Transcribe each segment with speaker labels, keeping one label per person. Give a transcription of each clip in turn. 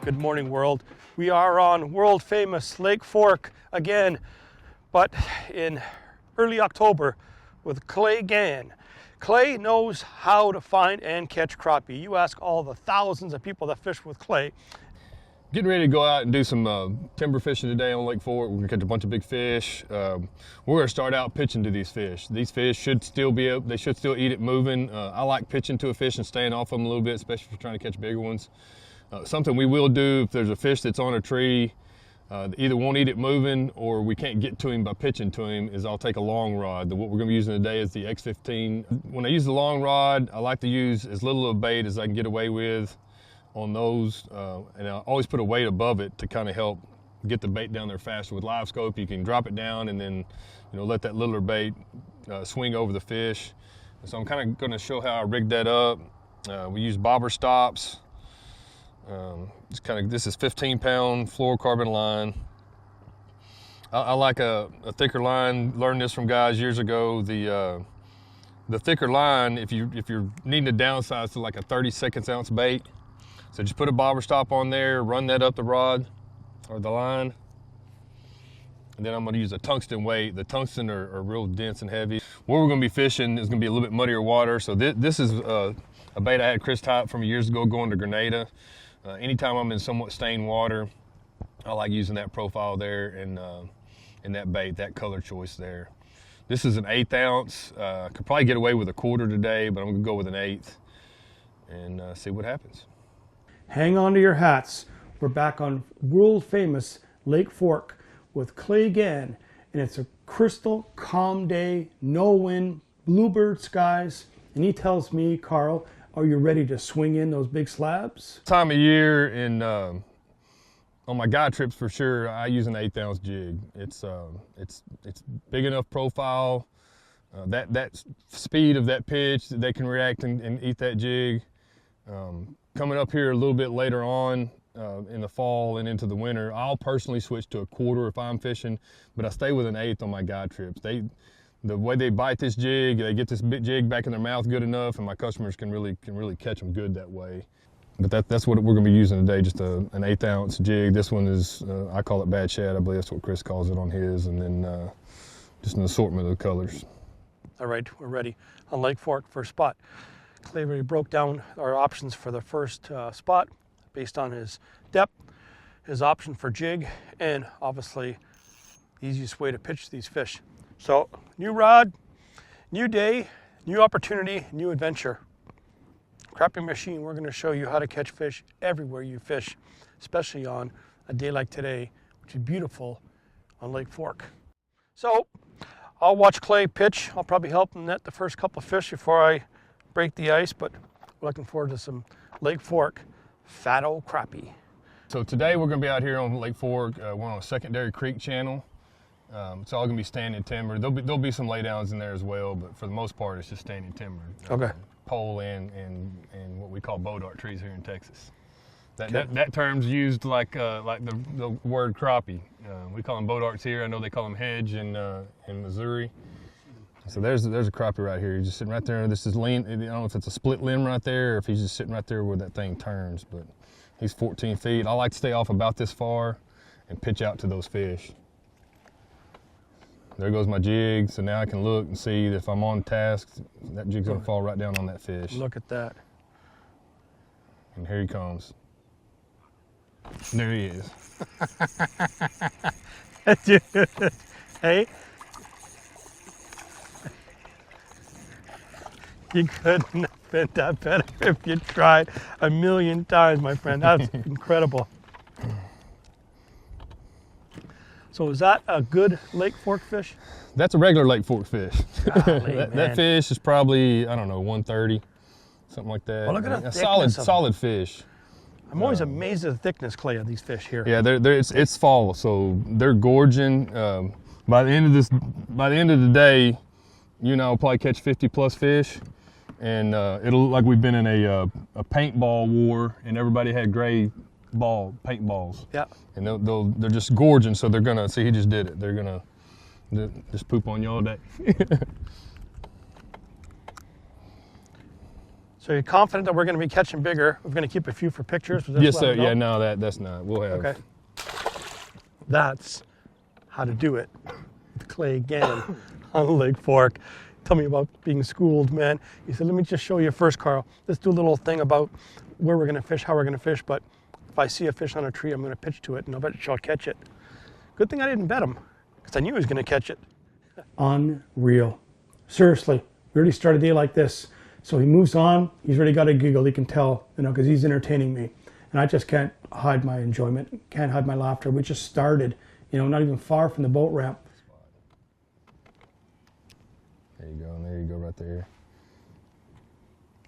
Speaker 1: Good morning, world. We are on world famous Lake Fork again, but in early October with Clay Gann. Clay knows how to find and catch crappie. You ask all the thousands of people that fish with Clay.
Speaker 2: Getting ready to go out and do some timber fishing today on Lake Fork. We're gonna catch a bunch of big fish. We're gonna start out pitching to these fish. These fish should still be up, they should still eat it moving. I like pitching to a fish and staying off them a little bit, especially if you're trying to catch bigger ones. Something we will do if there's a fish that's on a tree, either won't eat it moving or we can't get to him by pitching to him, is I'll take a long rod. What we're gonna be using today is the X15. When I use the long rod, I like to use as little of bait as I can get away with on those, and I always put a weight above it to kind of help get the bait down there faster. With live scope, you can drop it down and then let that littler bait swing over the fish. And so I'm kind of going to show how I rigged that up. We use bobber stops. This is 15-pound fluorocarbon line. I like a thicker line. Learned this from guys years ago. The thicker line, if you're needing to downsize to like a 36 ounce bait, so just put a bobber stop on there, run that up the rod or the line, and then I'm going to use a tungsten weight. The tungsten are real dense and heavy. Where we're going to be fishing is going to be a little bit muddier water. So this is a bait I had Chris type from years ago going to Grenada. Anytime I'm in somewhat stained water, I like using that profile there and that bait, that color choice there. This is an 1/8 ounce. Could probably get away with a 1/4 today, but I'm going to go with an 1/8 and see what happens.
Speaker 1: Hang on to your hats. We're back on world famous Lake Fork with Clay Gann, and it's a crystal calm day, no wind, bluebird skies, and he tells me, Carl, are you ready to swing in those big slabs?
Speaker 2: Time of year and on my guide trips for sure, I use an 1/8 ounce jig. It's big enough profile, that speed of that pitch, they can react and eat that jig. Coming up here a little bit later on in the fall and into the winter, I'll personally switch to a 1/4 if I'm fishing, but I stay with an 1/8 on my guide trips. The way they bite this jig, they get this big jig back in their mouth good enough, and my customers can really catch them good that way. But that's what we're going to be using today, just an 1/8 ounce jig. This one is, I call it bad shad. I believe that's what Chris calls it on his, and then just an assortment of the colors.
Speaker 1: All right, we're ready on Lake Fork for a spot. Clay already broke down our options for the first spot based on his depth, his option for jig, and obviously the easiest way to pitch these fish. So, new rod, new day, new opportunity, new adventure. Crappie machine, we're going to show you how to catch fish everywhere you fish, especially on a day like today, which is beautiful on Lake Fork. So, I'll watch Clay pitch. I'll probably help him net the first couple of fish before I break the ice, but we're looking forward to some Lake Fork fat old crappie.
Speaker 2: So today we're going to be out here on Lake Fork. We're on a secondary creek channel. It's all going to be standing timber. There'll be some laydowns in there as well, but for the most part it's just standing timber.
Speaker 1: Okay.
Speaker 2: Pole and what we call boat art trees here in Texas. That term's used like the word crappie. We call them boat arts here. I know they call them hedge in Missouri. So there's a crappie right here. He's just sitting right there. This is lean. I don't know if it's a split limb right there or if he's just sitting right there where that thing turns, but he's 14 feet. I like to stay off about this far and pitch out to those fish. There goes my jig. So now I can look and see that if I'm on task, that jig's gonna fall right down on that fish.
Speaker 1: Look at that.
Speaker 2: And here he comes. There he is.
Speaker 1: Hey. You couldn't have been that better if you tried a million times, my friend. That's incredible. So is that a good Lake Fork fish?
Speaker 2: That's a regular Lake Fork fish.
Speaker 1: Golly,
Speaker 2: that fish is probably, I don't know, 130, something like that.
Speaker 1: Well, look at
Speaker 2: a solid fish.
Speaker 1: I'm always amazed at the thickness, Clay, of these fish here.
Speaker 2: Yeah, it's fall, so they're gorging. By the end of the day, I'll probably catch 50 plus fish. And it'll look like we've been in a paintball war, and everybody had gray paintballs.
Speaker 1: Yeah.
Speaker 2: And they're just gorging, so they're gonna see. He just did it. They're gonna just poop on you all day.
Speaker 1: So you're confident that we're going to be catching bigger? We're going to keep a few for pictures?
Speaker 2: Yes, sir. Yeah, no, that's not. We'll have.
Speaker 1: Okay. That's how to do it with Clay Gann on Lake Fork. Tell me about being schooled, man. He said, let me just show you first, Karl. Let's do a little thing about where we're going to fish, how we're going to fish, but if I see a fish on a tree, I'm going to pitch to it, and I bet you'll catch it. Good thing I didn't bet him, because I knew he was going to catch it. Unreal. Seriously, we already started a day like this. So he moves on, he's already got a giggle, he can tell, you know, because he's entertaining me. And I just can't hide my enjoyment, can't hide my laughter. We just started, you know, not even far from the boat ramp.
Speaker 2: There you go, right there.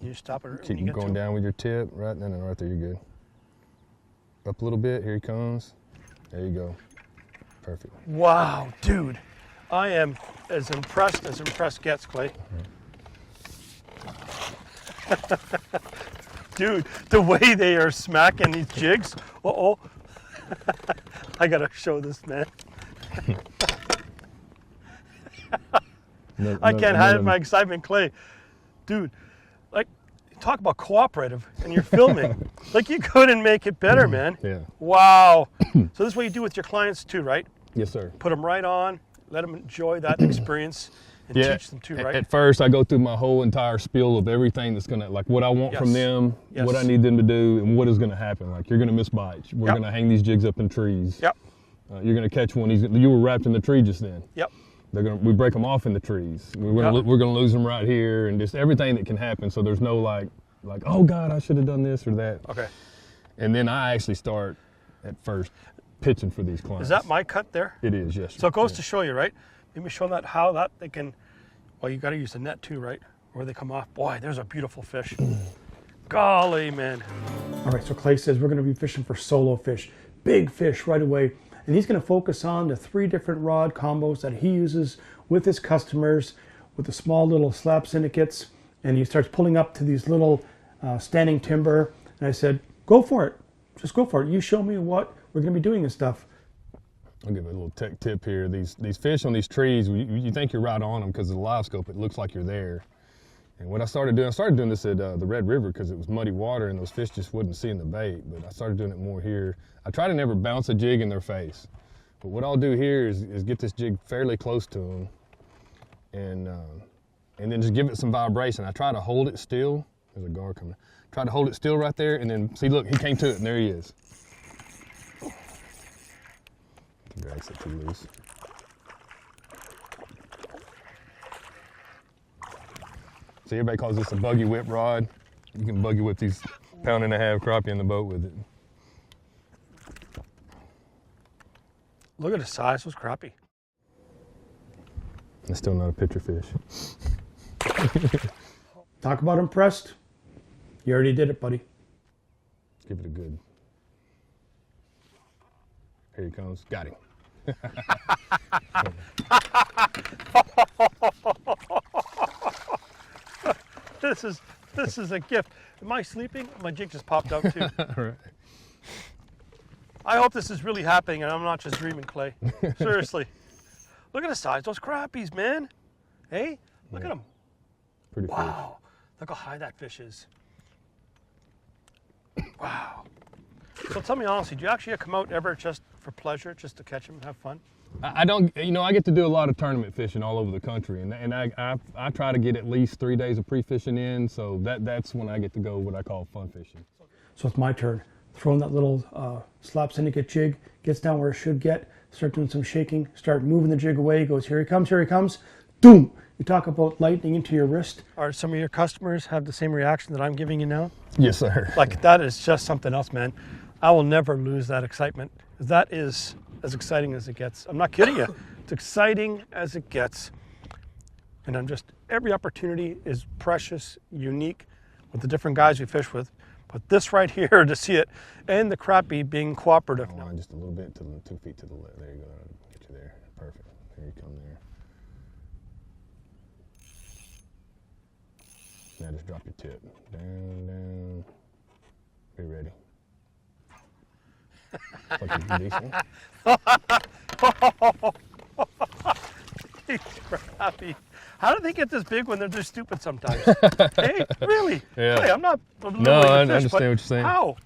Speaker 1: You stop it.
Speaker 2: Keep going down with your tip, right? No, right there, you're good. Up a little bit, here he comes. There you go. Perfect.
Speaker 1: Wow, dude. I am as impressed gets, Clay. Dude, the way they are smacking these jigs. Uh-oh. I gotta show this, man. I can't hide my excitement, Clay. Dude, like, talk about cooperative, and you're filming. Like, you couldn't make it better, man.
Speaker 2: Yeah.
Speaker 1: Wow. So this is what you do with your clients too, right?
Speaker 2: Yes, sir.
Speaker 1: Put them right on, let them enjoy that experience, and teach them too, right?
Speaker 2: At first, I go through my whole entire spiel of everything that's gonna, like, what I want from them, what I need them to do, and what is gonna happen. Like, you're gonna miss bites. We're gonna hang these jigs up in trees.
Speaker 1: Yep.
Speaker 2: You're gonna catch one. You were wrapped in the tree just then.
Speaker 1: Yep.
Speaker 2: We break them off in the trees. We're gonna lose them right here, and just everything that can happen. So there's no like, oh God, I should have done this or that.
Speaker 1: Okay.
Speaker 2: And then I actually start at first pitching for these clients.
Speaker 1: Is that my cut there?
Speaker 2: It is, yes.
Speaker 1: So it goes to show you, right? Maybe show that how that they can. Well, you got to use the net too, right? Where they come off. Boy, there's a beautiful fish. Golly, man. All right, so Clay says we're going to be fishing for solo fish, big fish right away. And he's going to focus on the 3 different rod combos that he uses with his customers, with the small little slab syndicates. And he starts pulling up to these little standing timber. And I said, go for it. Just go for it. You show me what we're going to be doing and stuff.
Speaker 2: I'll give a little tech tip here. These fish on these trees, you think you're right on them because of the live scope. It looks like you're there. And what I started doing this at the Red River because it was muddy water and those fish just wouldn't see in the bait. But I started doing it more here. I try to never bounce a jig in their face. But what I'll do here is get this jig fairly close to them and then just give it some vibration. I try to hold it still. There's a gar coming. Try to hold it still right there and then see, look, he came to it and there he is. Drags it too loose. See, everybody calls this a buggy whip rod. You can buggy whip these 1.5 pound crappie in the boat with it.
Speaker 1: Look at the size of those crappie.
Speaker 2: It's still not a picture fish.
Speaker 1: Talk about impressed. You already did it, buddy.
Speaker 2: Give it a good. Here he comes. Got him.
Speaker 1: This is a gift. Am I sleeping? My jig just popped out too.
Speaker 2: Right.
Speaker 1: I hope this is really happening and I'm not just dreaming, Clay. Seriously. Look at the size of those crappies, man. Hey, look at them.
Speaker 2: Pretty fish.
Speaker 1: Wow. Look how high that fish is. Wow. So tell me honestly, do you actually come out ever just for pleasure, just to catch them and have fun?
Speaker 2: I don't, I get to do a lot of tournament fishing all over the country, and I try to get at least 3 days of pre-fishing in, so that's when I get to go what I call fun fishing. So it's my turn. Throwing that little slab syndicate jig, gets down where it should get, start doing some shaking, start moving the jig away, goes, here he comes, boom! You talk about lightning into your wrist. Are some of your customers have the same reaction that I'm giving you now? Yes, sir.
Speaker 1: Like, that is just something else, man. I will never lose that excitement. That is as exciting as it gets. I'm not kidding you. It's exciting as it gets. And I'm just, every opportunity is precious, unique with the different guys we fish with. But this right here, to see it, and the crappie being cooperative.
Speaker 2: Oh, just a little bit, to 2 feet to the left. There you go. Get you there. Perfect. There you come there. Now just drop your tip. Down. Be ready. Fucking decent.
Speaker 1: Crappie. How do they get this big when they're just stupid sometimes? Hey, really?
Speaker 2: Yeah.
Speaker 1: Hey, I'm not.
Speaker 2: No, I understand what you're saying.
Speaker 1: How?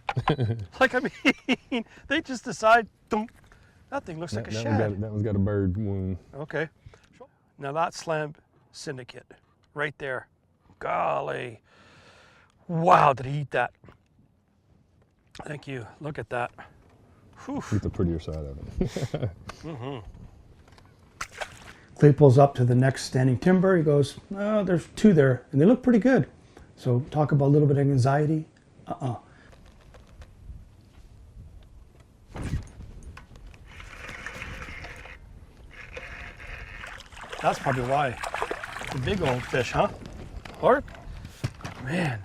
Speaker 1: Like, I mean, they just decide. That thing looks like a shad.
Speaker 2: That one's got a bird wound.
Speaker 1: Okay. Now that slab syndicate right there. Golly. Wow, did he eat that? Thank you. Look at that. Whew.
Speaker 2: Get the prettier side of it.
Speaker 3: Clay pulls up to the next standing timber. He goes, oh, there's two there, and they look pretty good. So talk about a little bit of anxiety.
Speaker 1: That's probably why. It's a big old fish, huh? Or, man.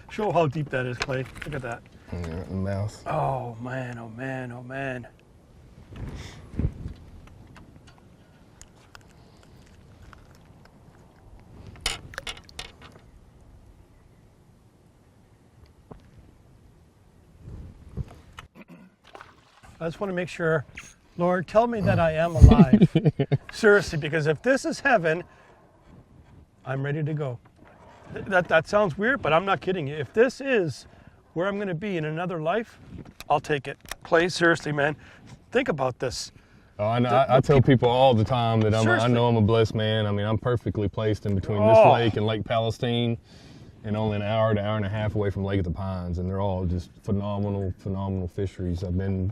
Speaker 1: Show how deep that is, Clay. Look at that.
Speaker 2: Yeah, in the mouth.
Speaker 1: Oh, man, oh, man, oh, man. I just want to make sure, Lord, tell me that I am alive. Seriously, because if this is heaven, I'm ready to go. That sounds weird, but I'm not kidding you. If this is where I'm going to be in another life, I'll take it. Clay, seriously, man, think about this.
Speaker 2: Oh, I tell people all the time that I know I'm a blessed man. I mean, I'm perfectly placed in between this lake and Lake Palestine, and only an hour to hour and a half away from Lake of the Pines, and they're all just phenomenal, phenomenal fisheries. I've been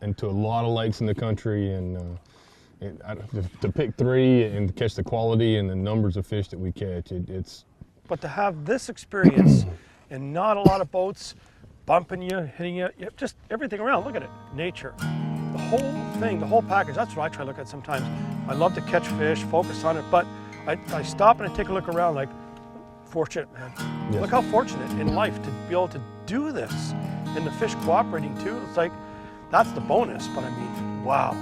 Speaker 2: into a lot of lakes in the country, and to pick three and to catch the quality and the numbers of fish that we catch, it's.
Speaker 1: But to have this experience and not a lot of boats bumping you, hitting you, just everything around. Look at it, nature, the whole thing, the whole package. That's what I try to look at sometimes. I love to catch fish, focus on it, but I stop and I take a look around like. Fortunate, man. Yes. Look how fortunate in life to be able to do this. And the fish cooperating too. It's like, that's the bonus, but I mean, wow.